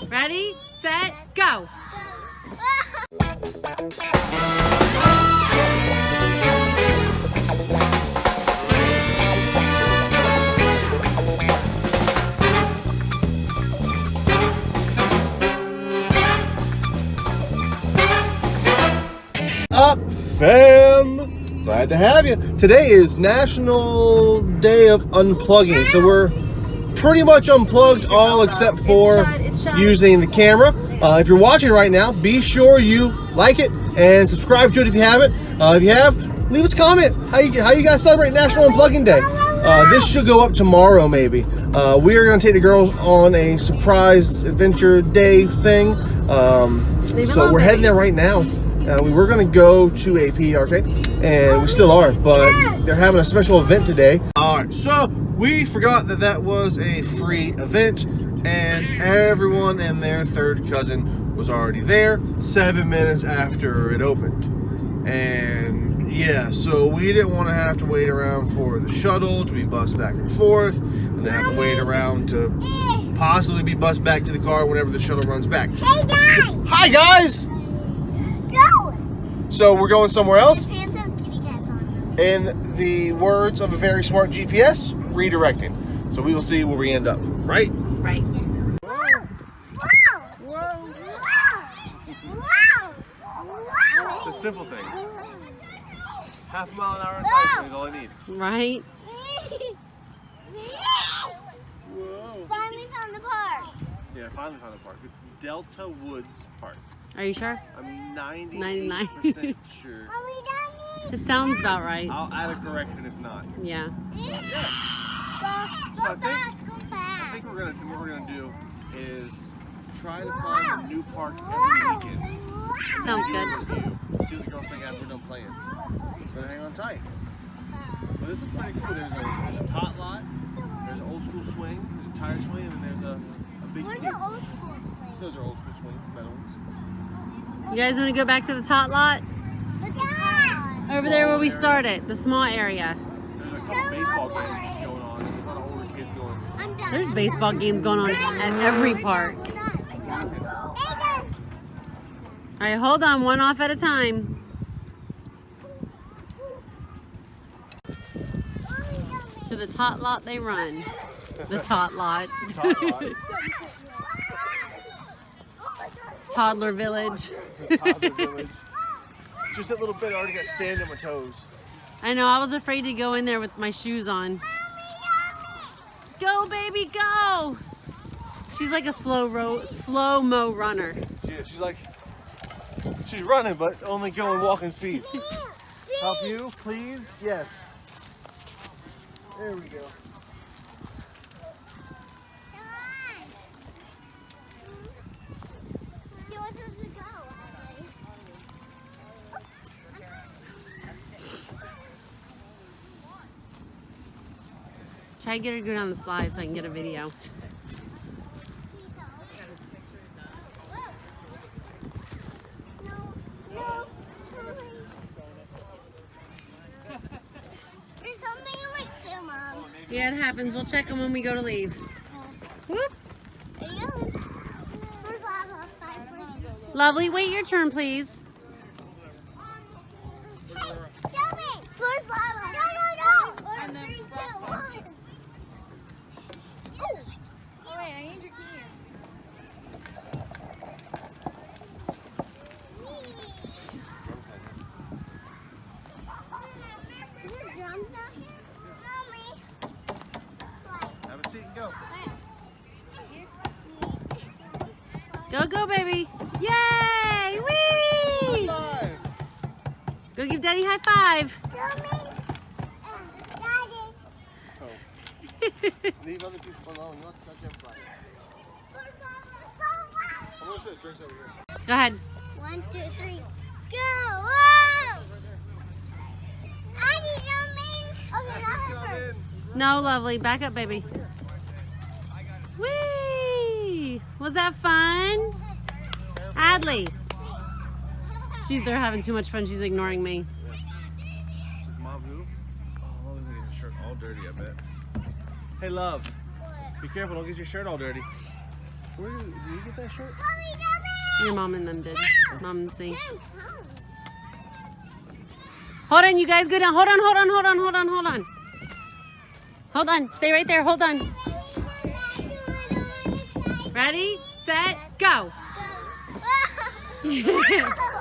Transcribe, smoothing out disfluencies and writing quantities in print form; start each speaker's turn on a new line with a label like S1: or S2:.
S1: Ready, set, go.
S2: Up, fam! Glad to have you. Today is National Day of Unplugging, so we're pretty much unplugged all except for using the camera. If you're watching right now, be sure you like it and subscribe to it if you haven't. If you have, leave us a comment. How you guys celebrate National Unplugging Day? This should go up tomorrow, maybe. We are going to take the girls on a surprise adventure day thing. So we're heading there right now. We were going to go to a PE arcade, and we still are, but they're having a special event today. Alright, so we forgot that was a free event, and everyone and their third cousin was already there 7 minutes after it opened. And yeah, so we didn't want to have to wait around for the shuttle to be bussed back and forth, and then have to wait around to possibly be bussed back to the car whenever the shuttle runs back.
S3: Hey guys!
S2: Hi guys! So we're going somewhere else. In the words of a very smart GPS, redirecting. So we will see where we end up. Right?
S1: Right.
S3: Whoa! Whoa! Whoa!
S2: The simple things. Half a mile an hour on time is all I need.
S1: Right.
S2: Whoa.
S3: Finally found the park.
S2: Yeah, finally found the park. It's Delta Woods Park.
S1: Are you sure?
S2: I'm 99%
S1: 99.
S2: sure.
S3: Are we done?
S1: It sounds about right.
S2: I'll add a correction if not.
S1: Yeah.
S3: Go
S2: So I
S3: fast, go
S2: think
S3: fast.
S2: what we're gonna do is try to find a new park every weekend.
S1: Sounds good.
S2: See what the girls think after we're done playing. So hang on tight. But this is pretty cool. There's a tot lot, there's an old school swing, there's a tire swing, and then there's a big
S3: Where's
S2: kick.
S3: the old school swing?
S2: Those are old school swings, metal ones.
S1: You guys want to go back to the tot lot?
S3: Look at that.
S1: Over there where we started, the small area.
S2: There's a couple baseball games going on, so there's a lot of older kids going.
S3: I'm done.
S1: There's baseball games going on at every park.
S3: We're done.
S1: All right, hold on, one off at a time. To the tot lot they run. The tot lot.
S2: Tot lot.
S1: Toddler village.
S2: Toddler village. Just that little bit, I already got sand on my toes.
S1: I know, I was afraid to go in there with my shoes on. Go, baby, go! She's like a slow-mo runner.
S2: Yeah, she's running, but only going walking speed. Help you, please? Yes. There we go.
S1: Try to get her to go down the slide so I can get a video.
S3: There's something in my suit, Mom.
S1: Yeah, it happens. We'll check them when we go to leave. Whoop.
S3: There you go. Where's Lava?
S1: Lovely, wait your turn, please.
S3: Hey, tell me. Where's Lava? No. And then 3, 2, 1. Oh, wait, I need your key. Is there drums out here? Mommy.
S2: Have a seat and go.
S1: Go, baby. Yay! Whee!
S2: Five.
S1: Go give Daddy high five.
S3: Mommy. Daddy.
S2: Oh. Leave other people alone, not touch everybody. I'm gonna sit drinks over here.
S1: Go ahead.
S3: 1, 2, 3, go! Whoa! I need something. Okay, not her first.
S1: No, Lovely. Back up, baby. Whee! Was that fun? Adley. They're having too much fun. She's ignoring me.
S2: Is Mom who? Oh, Mom's gonna get her shirt all dirty, I bet. Hey, love. Be careful, don't get your shirt all dirty. Where did you get that shirt?
S3: Mommy, go
S1: Your mom and them did. Mom and C. Hold on, you guys, go down. Hold on, hold on, hold on, hold on, hold on. Hold on, stay right there, hold on. Ready, set, go.
S3: back.